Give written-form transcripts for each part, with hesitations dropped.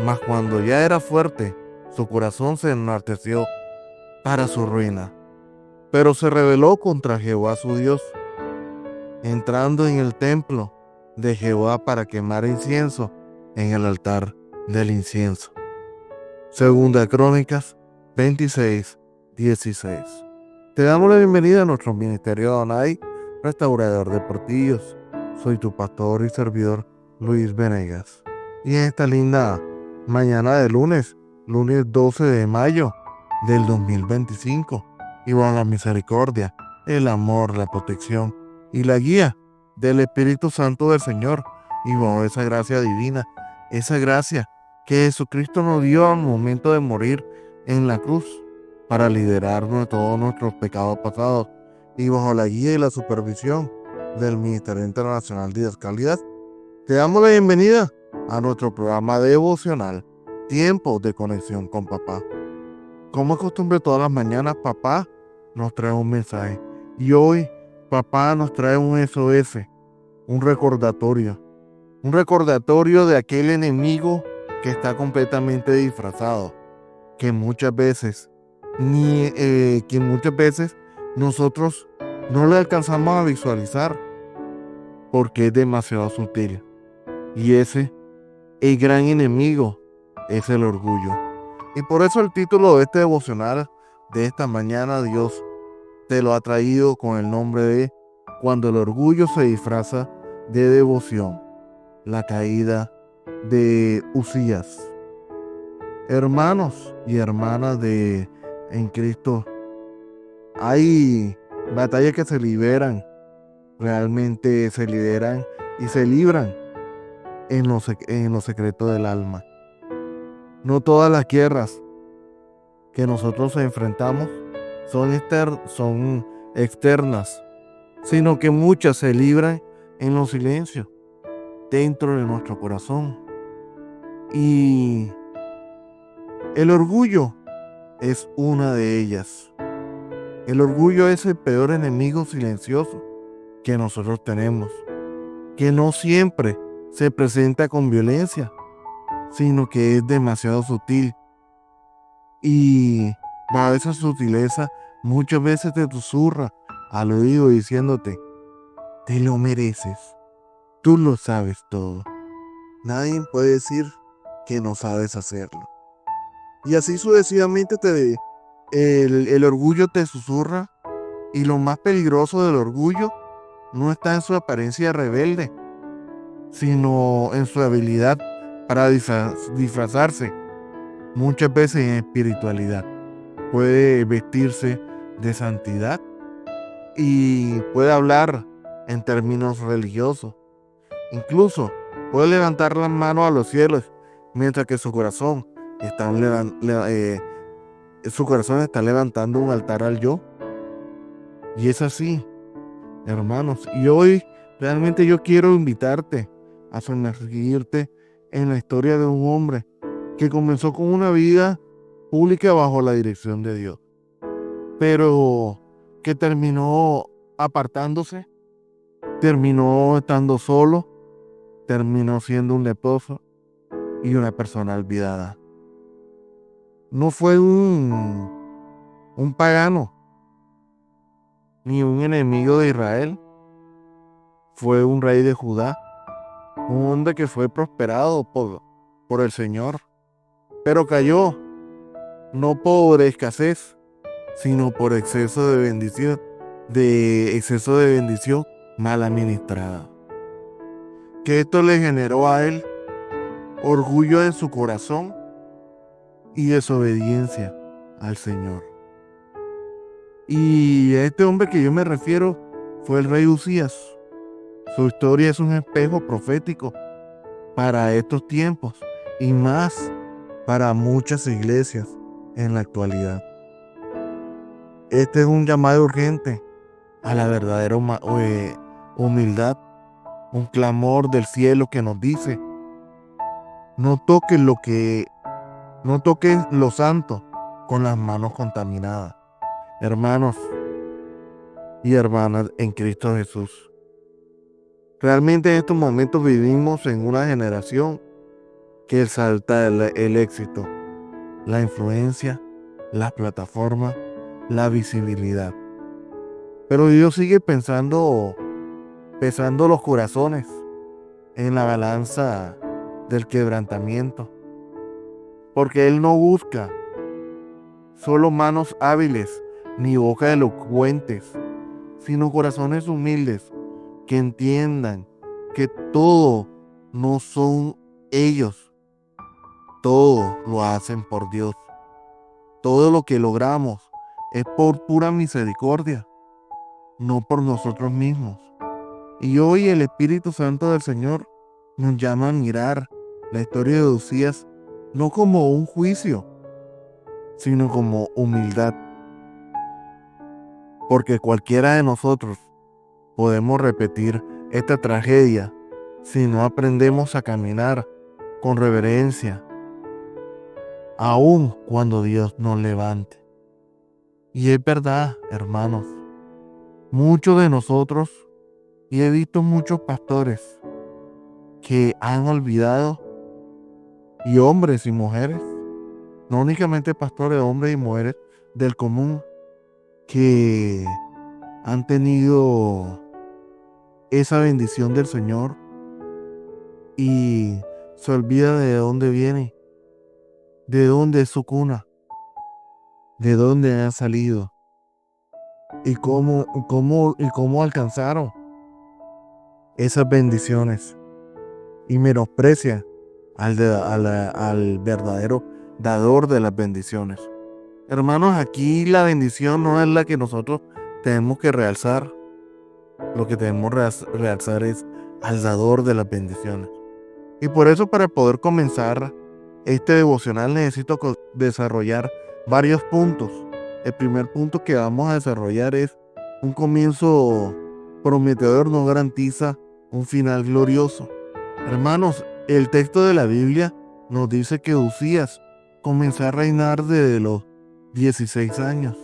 Mas cuando ya era fuerte, su corazón se enarteció para su ruina. Pero se rebeló contra Jehová su Dios, entrando en el templo de Jehová para quemar incienso en el altar del incienso. Segunda Crónicas 26:16. Te damos la bienvenida a nuestro ministerio Adonai, restaurador de portillos. Soy tu pastor y servidor Luis Venegas. Y en esta linda mañana de lunes 12 de mayo del 2025, y bajo la misericordia, el amor, la protección y la guía del Espíritu Santo del Señor, y bajo esa gracia divina, esa gracia que Jesucristo nos dio al momento de morir en la cruz para liberarnos de todos nuestros pecados pasados, y bajo la guía y la supervisión del Ministerio Internacional de Didascalidad, te damos la bienvenida a nuestro programa devocional Tiempo de Conexión con Papá. Como es costumbre, todas las mañanas papá nos trae un mensaje, y hoy papá nos trae un SOS, un recordatorio de aquel enemigo que está completamente disfrazado, que muchas veces nosotros no le alcanzamos a visualizar porque es demasiado sutil. Y el gran enemigo, es el orgullo. Y por eso el título de este devocional de esta mañana, Dios te lo ha traído con el nombre de Cuando el orgullo se disfraza de devoción, la caída de Uzías. Hermanos y hermanas en Cristo, hay batallas que realmente se lideran y se libran en lo secreto del alma. No todas las guerras que nosotros enfrentamos son externas, sino que muchas se libran en los silencios, dentro de nuestro corazón. Y el orgullo es una de ellas. El orgullo es el peor enemigo silencioso que nosotros tenemos, que no siempre se presenta con violencia, sino que es demasiado sutil. Y bajo esa sutileza muchas veces te susurra al oído diciéndote: te lo mereces, tú lo sabes todo. Nadie puede decir que no sabes hacerlo. Y así sucesivamente el orgullo te susurra, y lo más peligroso del orgullo no está en su apariencia rebelde, sino en su habilidad para disfrazarse, muchas veces en espiritualidad. Puede vestirse de santidad y puede hablar en términos religiosos. Incluso puede levantar las manos a los cielos, mientras que su corazón está levantando un altar al yo. Y es así, hermanos. Y hoy realmente yo quiero invitarte a sumergirte en la historia de un hombre que comenzó con una vida pública bajo la dirección de Dios, pero que terminó apartándose, terminó estando solo, terminó siendo un leproso y una persona olvidada. No fue un pagano ni un enemigo de Israel, fue un rey de Judá, un hombre que fue prosperado por el Señor, pero cayó no por escasez, sino por exceso de bendición mal administrada. Que esto le generó a él orgullo en su corazón y desobediencia al Señor. Y este hombre que yo me refiero fue el rey Uzías. Su historia es un espejo profético para estos tiempos y más para muchas iglesias en la actualidad. Este es un llamado urgente a la verdadera humildad, un clamor del cielo que nos dice: no toques lo santo con las manos contaminadas. Hermanos y hermanas en Cristo Jesús, realmente en estos momentos vivimos en una generación que exalta el éxito, la influencia, las plataformas, la visibilidad. Pero Dios sigue pesando los corazones en la balanza del quebrantamiento, porque Él no busca solo manos hábiles ni boca elocuentes, sino corazones humildes que entiendan que todo no son ellos, todo lo hacen por Dios. Todo lo que logramos es por pura misericordia, no por nosotros mismos. Y hoy el Espíritu Santo del Señor nos llama a mirar la historia de Uzías no como un juicio, sino como humildad. Porque cualquiera de nosotros podemos repetir esta tragedia si no aprendemos a caminar con reverencia, aun cuando Dios nos levante. Y es verdad, hermanos, muchos de nosotros, y he visto muchos pastores que han olvidado, y hombres y mujeres, no únicamente pastores, hombres y mujeres del común, que han tenido esa bendición del Señor y se olvida de dónde viene, de dónde es su cuna, de dónde han salido y cómo alcanzaron esas bendiciones, y menosprecia al verdadero dador de las bendiciones. Hermanos, aquí la bendición no es la que nosotros tenemos que realzar. Lo que tenemos que realzar es al dador de las bendiciones. Y por eso, para poder comenzar este devocional, necesito desarrollar varios puntos. El primer punto que vamos a desarrollar es: un comienzo prometedor no garantiza un final glorioso. Hermanos, el texto de la Biblia nos dice que Uzías comenzó a reinar desde los 16 años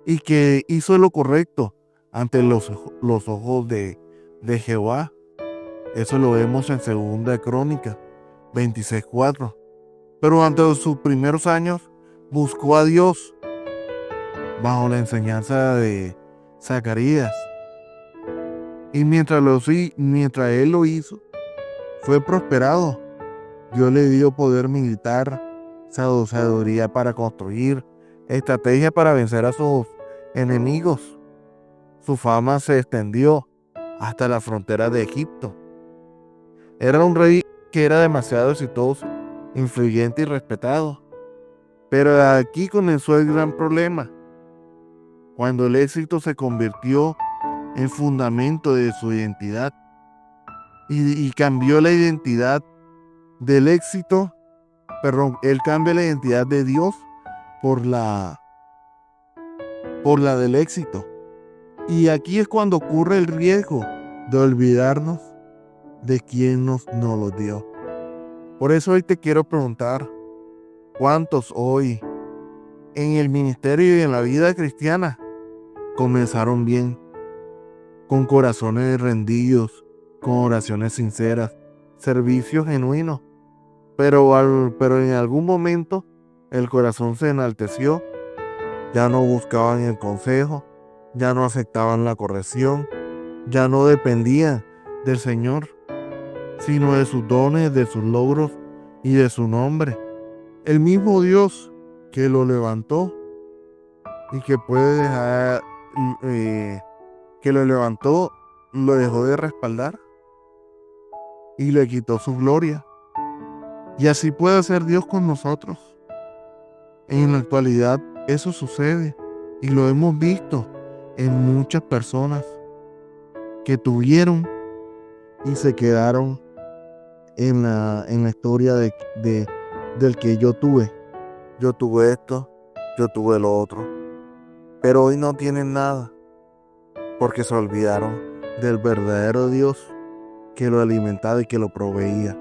y que hizo lo correcto ante los ojos de Jehová. Eso lo vemos en 2 Crónicas 26:4. Pero durante sus primeros años buscó a Dios bajo la enseñanza de Zacarías. Y mientras él lo hizo, fue prosperado. Dios le dio poder militar, sabiduría para construir, estrategia para vencer a sus enemigos. Su fama se extendió hasta la frontera de Egipto. Era un rey que era demasiado exitoso, influyente y respetado. Pero aquí comenzó el gran problema, cuando el éxito se convirtió en fundamento de su identidad y cambió la identidad del éxito, él cambia la identidad de Dios por la del éxito. Y aquí es cuando ocurre el riesgo de olvidarnos de quien nos lo dio. Por eso hoy te quiero preguntar: ¿cuántos hoy en el ministerio y en la vida cristiana comenzaron bien, con corazones rendidos, con oraciones sinceras, servicio genuino, pero en algún momento el corazón se enalteció, ya no buscaban el consejo, ya no aceptaban la corrección, ya no dependían del Señor, sino de sus dones, de sus logros y de su nombre? El mismo Dios que lo levantó y que puede dejar, que lo levantó, lo dejó de respaldar y le quitó su gloria. Y así puede hacer Dios con nosotros. En la actualidad eso sucede y lo hemos visto en muchas personas que tuvieron y se quedaron en la historia del que yo tuve. Yo tuve esto, yo tuve lo otro. Pero hoy no tienen nada porque se olvidaron del verdadero Dios que lo alimentaba y que lo proveía.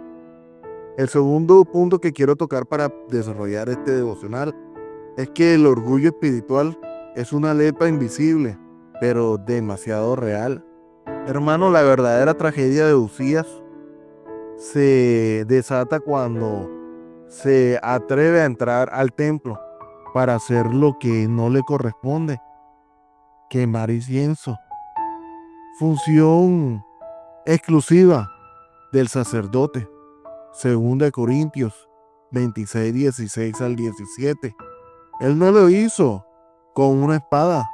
El segundo punto que quiero tocar para desarrollar este devocional es que el orgullo espiritual es una lepra invisible, pero demasiado real. Hermano, la verdadera tragedia de Uzías se desata cuando se atreve a entrar al templo para hacer lo que no le corresponde, quemar incienso. Función exclusiva del sacerdote, según de Corintios 26, 16 al 17. Él no lo hizo con una espada,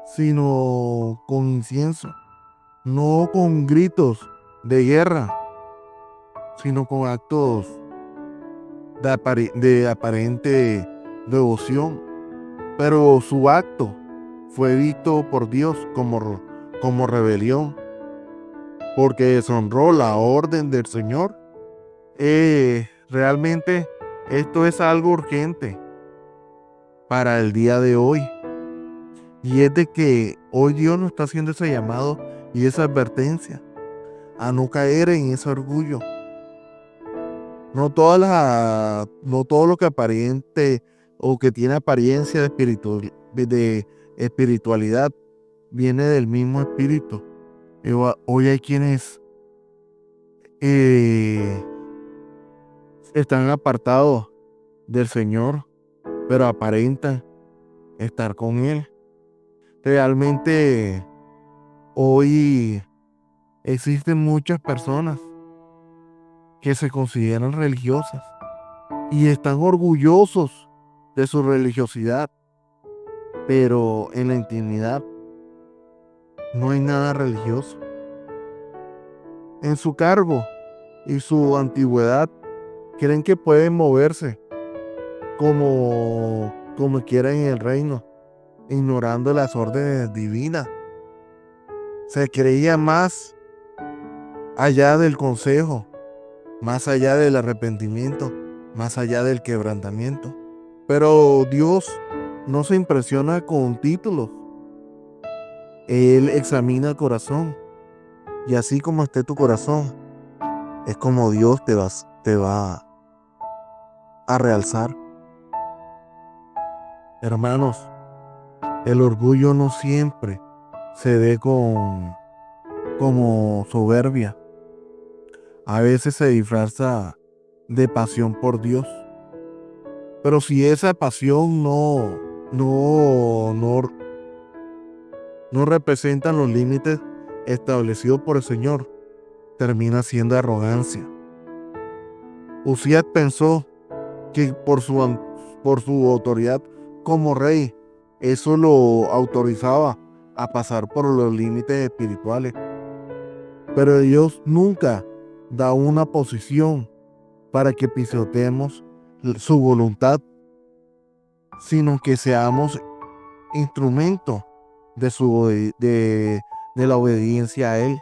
sino con incienso, no con gritos de guerra, sino con actos de aparente devoción. Pero su acto fue visto por Dios como rebelión, porque deshonró la orden del Señor. Realmente esto es algo urgente para el día de hoy. Y es de que hoy Dios nos está haciendo ese llamado y esa advertencia a no caer en ese orgullo. No todo lo que aparente o que tiene apariencia de espiritualidad viene del mismo espíritu. Hoy hay quienes están apartados del Señor, pero aparentan estar con Él. Realmente hoy existen muchas personas que se consideran religiosas y están orgullosos de su religiosidad, pero en la intimidad no hay nada religioso. En su cargo y su antigüedad creen que pueden moverse como quieran en el reino, ignorando las órdenes divinas. Se creía más allá del consejo, más allá del arrepentimiento, más allá del quebrantamiento. Pero Dios no se impresiona con títulos. Él examina el corazón. Y así como esté tu corazón, es como Dios te va a realzar. Hermanos, el orgullo no siempre se ve como soberbia. A veces se disfraza de pasión por Dios. Pero si esa pasión no representa los límites establecidos por el Señor, termina siendo arrogancia. Usías pensó que por su autoridad como rey, eso lo autorizaba a pasar por los límites espirituales. Pero Dios nunca da una posición para que pisoteemos su voluntad, sino que seamos instrumentos de la obediencia a Él.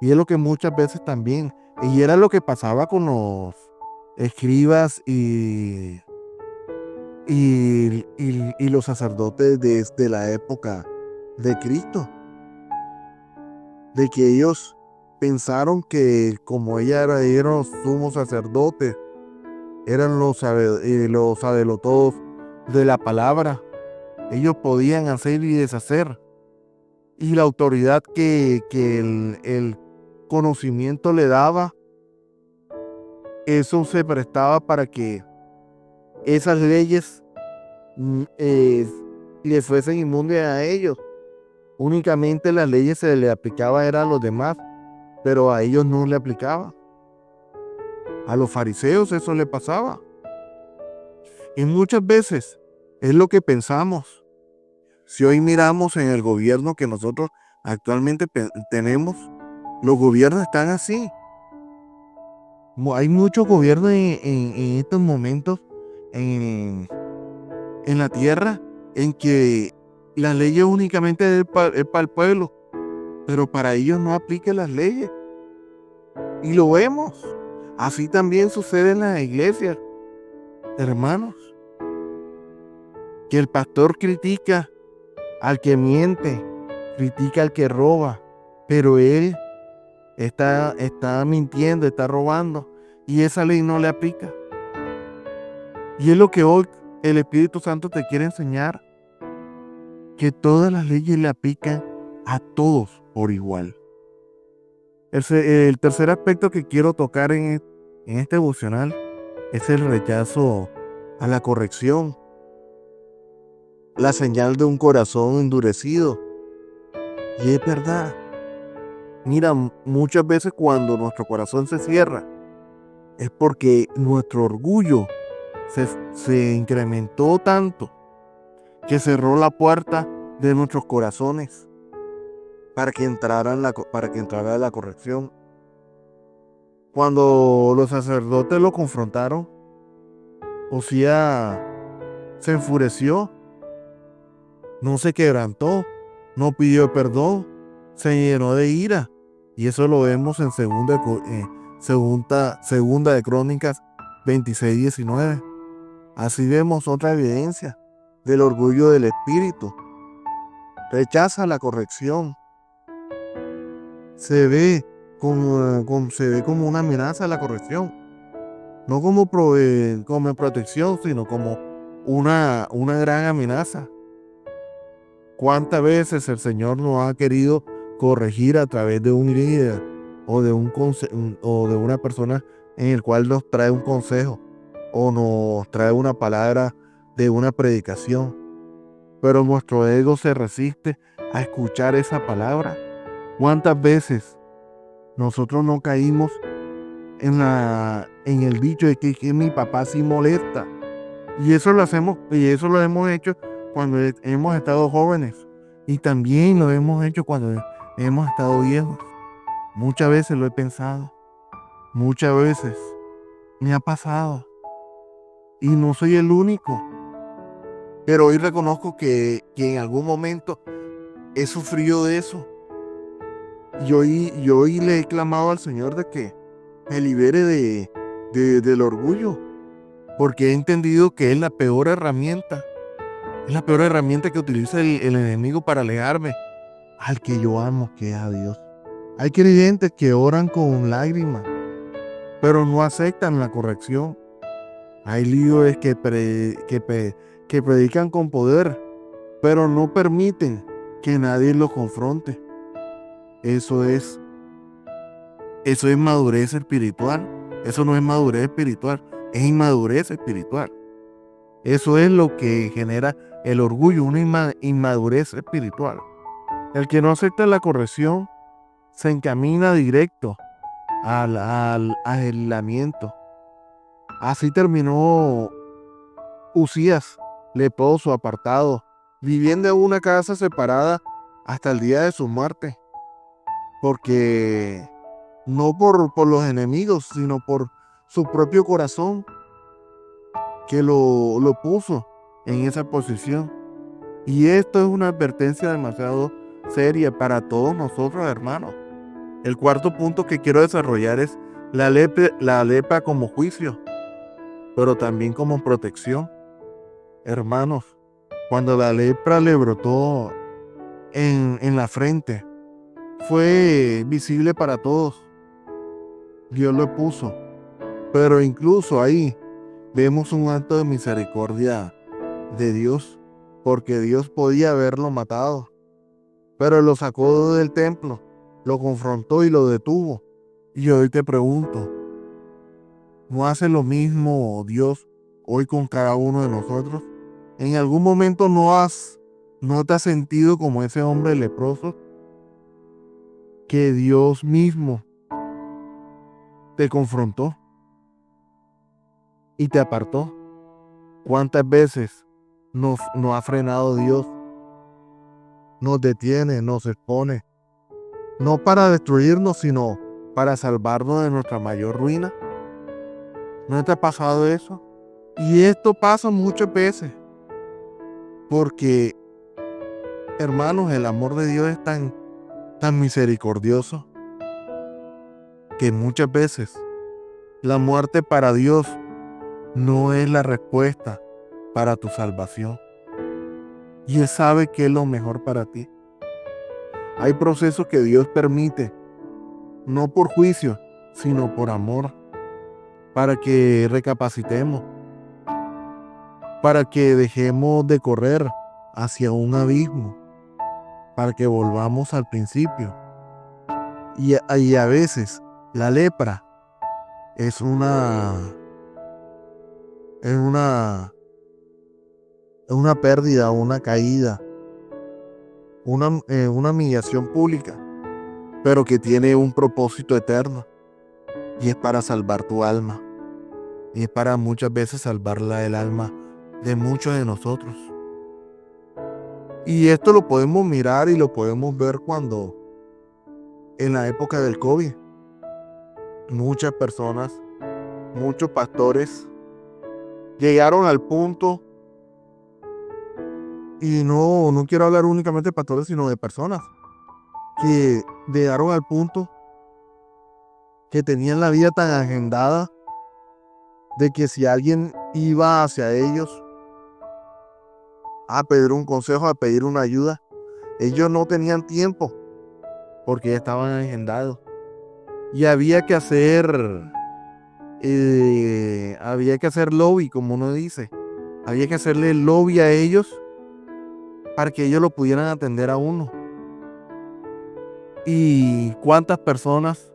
Y es lo que muchas veces también, y era lo que pasaba con los escribas y los sacerdotes desde la época de Cristo, de que ellos pensaron que como eran los sumos sacerdotes, eran los sabelotodos de la palabra, ellos podían hacer y deshacer, y la autoridad que el conocimiento le daba, eso se prestaba para que esas leyes les fuesen inmundes a ellos. Únicamente las leyes se le aplicaban eran a los demás, pero a ellos no le aplicaba. A los fariseos eso le pasaba. Y muchas veces es lo que pensamos. Si hoy miramos en el gobierno que nosotros actualmente tenemos, los gobiernos están así. Hay muchos gobiernos en estos momentos en la tierra en que las leyes únicamente es para el pueblo, pero para ellos no aplican las leyes. Y lo vemos. Así también sucede en las iglesias, hermanos. Que el pastor critica al que miente, critica al que roba, pero él está mintiendo, está robando, y esa ley no le aplica. Y es lo que hoy el Espíritu Santo te quiere enseñar, que todas las leyes le aplican a todos por igual. El tercer aspecto que quiero tocar en este devocional es el rechazo a la corrección, la señal de un corazón endurecido. Y es verdad. Mira, muchas veces cuando nuestro corazón se cierra es porque nuestro orgullo se incrementó tanto que cerró la puerta de nuestros corazones para que entrara la corrección. Cuando los sacerdotes lo confrontaron, Josías se enfureció, no se quebrantó, no pidió perdón, se llenó de ira. Y eso lo vemos en segunda de Crónicas 26:19. Así vemos otra evidencia del orgullo del espíritu. Rechaza la corrección. Se ve como una amenaza la corrección. No como protección, sino como una gran amenaza. ¿Cuántas veces el Señor nos ha querido corregir a través de un líder o o de una persona en el cual nos trae un consejo o nos trae una palabra de una predicación? Pero nuestro ego se resiste a escuchar esa palabra. ¿Cuántas veces nosotros no caímos en el dicho de que mi papá sí molesta? Y eso lo hemos hecho cuando hemos estado jóvenes. Y también lo hemos hecho cuando hemos estado viejos. Muchas veces lo he pensado. Muchas veces me ha pasado. Y no soy el único. Pero hoy reconozco que en algún momento he sufrido de eso. Y hoy le he clamado al Señor de que me libere del orgullo. Porque he entendido que es la peor herramienta. Es la peor herramienta que utiliza el enemigo para alejarme al que yo amo, que es a Dios. Hay creyentes que oran con lágrimas, pero no aceptan la corrección. Hay líderes que predican con poder, pero no permiten que nadie los confronte. Eso es madurez espiritual. Eso no es madurez espiritual, es inmadurez espiritual. Eso es lo que genera el orgullo, una inmadurez espiritual. El que no acepta la corrección se encamina directo al aislamiento. Así terminó Usías, leproso, apartado, viviendo en una casa separada hasta el día de su muerte. Porque no por los enemigos, sino por su propio corazón que lo puso en esa posición. Y esto es una advertencia demasiado seria para todos nosotros, hermanos. El cuarto punto que quiero desarrollar es la lepra como juicio, pero también como protección. Hermanos, cuando la lepra le brotó en la frente, fue visible para todos. Dios lo puso. Pero incluso ahí vemos un acto de misericordia de Dios, porque Dios podía haberlo matado, pero lo sacó del templo, lo confrontó y lo detuvo. Y hoy te pregunto, ¿no hace lo mismo Dios hoy con cada uno de nosotros? ¿En algún momento no te has sentido como ese hombre leproso que Dios mismo te confrontó y te apartó? ¿Cuántas veces nos ha frenado Dios? Nos detiene, nos expone, no para destruirnos, sino para salvarnos de nuestra mayor ruina. ¿No te ha pasado eso? Y esto pasa muchas veces porque, hermanos, el amor de Dios es tan misericordioso que muchas veces la muerte para Dios no es la respuesta para tu salvación. Y Él sabe que es lo mejor para ti. Hay procesos que Dios permite, no por juicio, sino por amor, para que recapacitemos, para que dejemos de correr hacia un abismo, para que volvamos al principio. Y a veces la lepra es es una, es una pérdida, una caída, una humillación pública, pero que tiene un propósito eterno y es para salvar tu alma y es para muchas veces salvar el alma de muchos de nosotros. Y esto lo podemos mirar y lo podemos ver cuando en la época del COVID, muchas personas, muchos pastores llegaron al punto, y no quiero hablar únicamente de pastores, sino de personas que llegaron al punto que tenían la vida tan agendada de que si alguien iba hacia ellos a pedir un consejo, a pedir una ayuda, ellos no tenían tiempo porque ya estaban agendados. Y había que hacer lobby, como uno dice. Había que hacerle lobby a ellos para que ellos lo pudieran atender a uno. ¿Y cuántas personas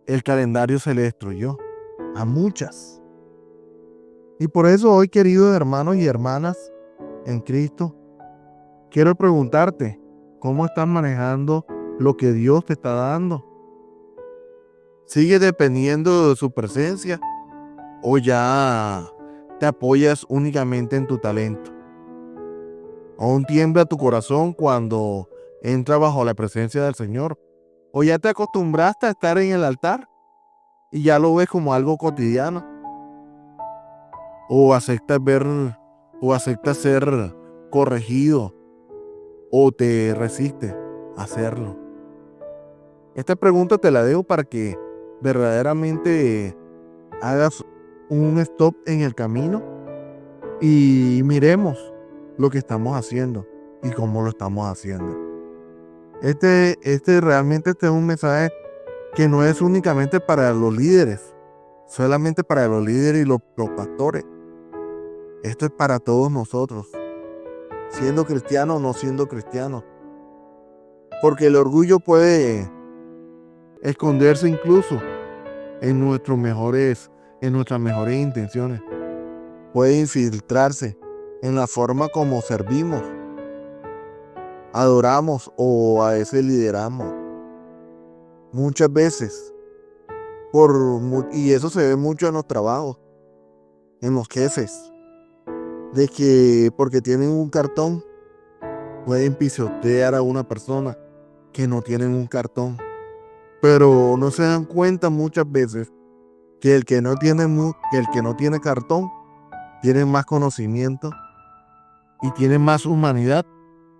el calendario se le destruyó? A muchas. Y por eso hoy, queridos hermanos y hermanas en Cristo, quiero preguntarte, ¿cómo estás manejando lo que Dios te está dando? ¿Sigues dependiendo de su presencia o ya te apoyas únicamente en tu talento? ¿Aún tiembla tu corazón cuando entra bajo la presencia del Señor? ¿O ya te acostumbraste a estar en el altar y ya lo ves como algo cotidiano? ¿O aceptas ser corregido o te resistes a hacerlo? Esta pregunta te la dejo para que verdaderamente hagas un stop en el camino y miremos lo que estamos haciendo y cómo lo estamos haciendo. Realmente es un mensaje que no es únicamente para los líderes, solamente para los líderes y los pastores. Esto es para todos nosotros, siendo cristianos o no siendo cristianos. Porque el orgullo puede esconderse incluso en nuestras mejores intenciones. Puede infiltrarse en la forma como servimos, adoramos o a veces lideramos. Muchas veces, y eso se ve mucho en los trabajos, en los jefes, de que porque tienen un cartón, pueden pisotear a una persona que no tienen un cartón. Pero no se dan cuenta muchas veces que el que no tiene cartón tiene más conocimiento y tiene más humanidad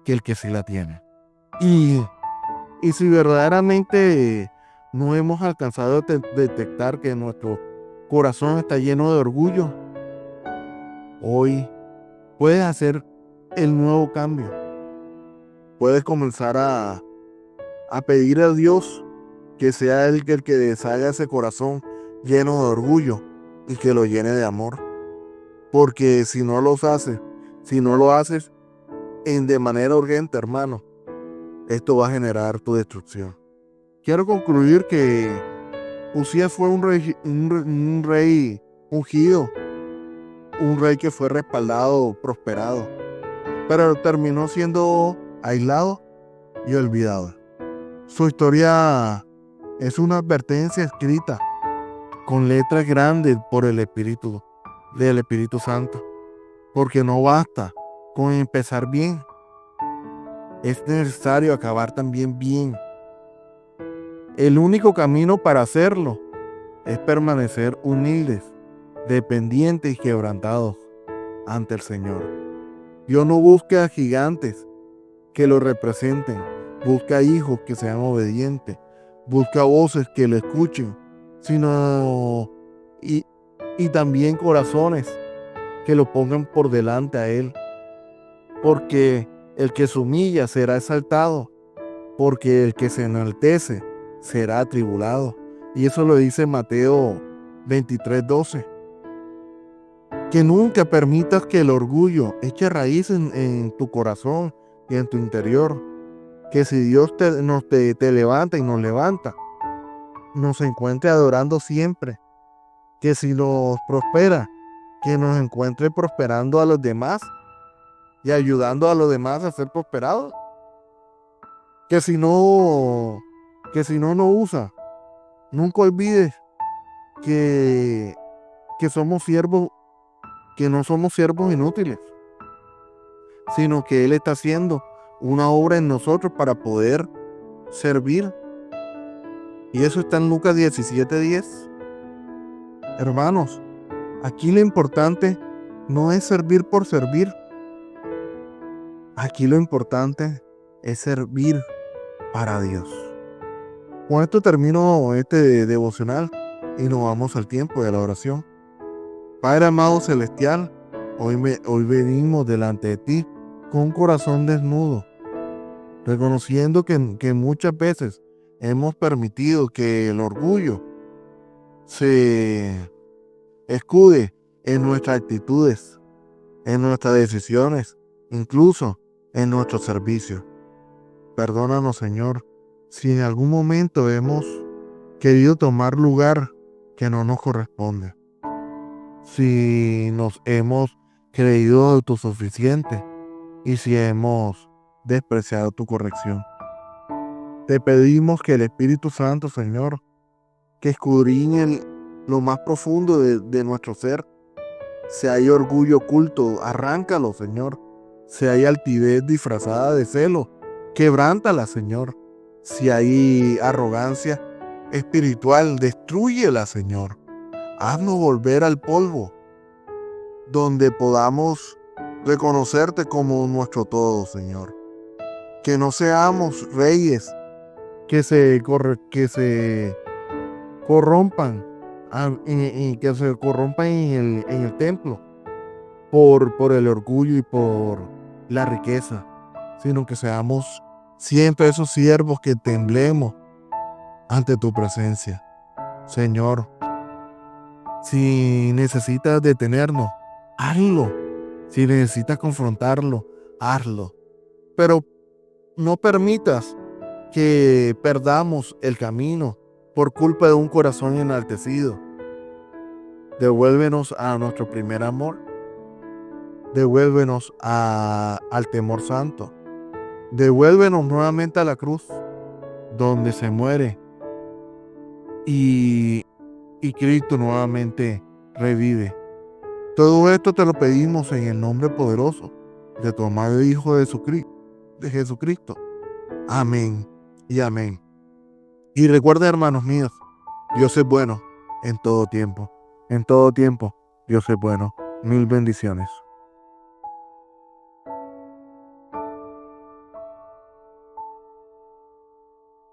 que el que sí la tiene. Y si verdaderamente no hemos alcanzado a detectar que nuestro corazón está lleno de orgullo, hoy puedes hacer el nuevo cambio. Puedes comenzar a pedir a Dios que sea el que deshaga ese corazón lleno de orgullo y que lo llene de amor. Porque si no lo haces de manera urgente, hermano, esto va a generar tu destrucción. Quiero concluir que Usías fue un rey ungido, un rey que fue respaldado, prosperado, pero terminó siendo aislado y olvidado. Su historia es una advertencia escrita con letras grandes por el Espíritu Santo, porque no basta con empezar bien, es necesario acabar también bien. El único camino para hacerlo es permanecer humildes, dependientes y quebrantados ante el Señor. Dios no busca a gigantes que lo representen, busca hijos que sean obedientes, busca voces que lo escuchen, y también corazones que lo pongan por delante a Él. Porque el que se humilla será exaltado, porque el que se enaltece será atribulado. Y eso lo dice Mateo 23:12. Que nunca permitas que el orgullo eche raíz en tu corazón y en tu interior. Que si Dios te levanta y nos levanta, nos encuentre adorando siempre. Que si nos prospera, que nos encuentre prosperando a los demás y ayudando a los demás a ser prosperados. Que si no, no usa, nunca olvides que, que somos siervos, que no somos siervos inútiles, sino que Él está haciendo una obra en nosotros para poder servir. Y eso está en Lucas 17:10. Hermanos, aquí lo importante no es servir por servir. Aquí lo importante es servir para Dios. Con esto termino este devocional y nos vamos al tiempo de la oración. Padre amado celestial, hoy venimos delante de ti con un corazón desnudo, reconociendo que muchas veces hemos permitido que el orgullo se escude en nuestras actitudes, en nuestras decisiones, incluso en nuestro servicio. Perdónanos, Señor, si en algún momento hemos querido tomar lugar que no nos corresponde. Si nos hemos creído autosuficientes y si hemos despreciado tu corrección. Te pedimos que el Espíritu Santo, Señor, que escudriñe lo más profundo de nuestro ser. Si hay orgullo oculto, arráncalo, Señor. Si hay altivez disfrazada de celo, quebrántala, Señor. Si hay arrogancia espiritual, destrúyela, Señor. Haznos volver al polvo, donde podamos reconocerte como nuestro todo, Señor. Que no seamos reyes que se corrompan y que se corrompan en el templo por el orgullo y por la riqueza, sino que seamos siempre esos siervos que temblemos ante tu presencia. Señor, si necesitas detenernos, hazlo. Si necesitas confrontarlo, hazlo. Pero no permitas que perdamos el camino por culpa de un corazón enaltecido. Devuélvenos a nuestro primer amor. Devuélvenos al temor santo. Devuélvenos nuevamente a la cruz, donde se muere y Cristo nuevamente revive. Todo esto te lo pedimos en el nombre poderoso de tu amado Hijo de Jesucristo. Amén y amén. Y recuerda, hermanos míos, Dios es bueno en todo tiempo. En todo tiempo, Dios es bueno. Mil bendiciones.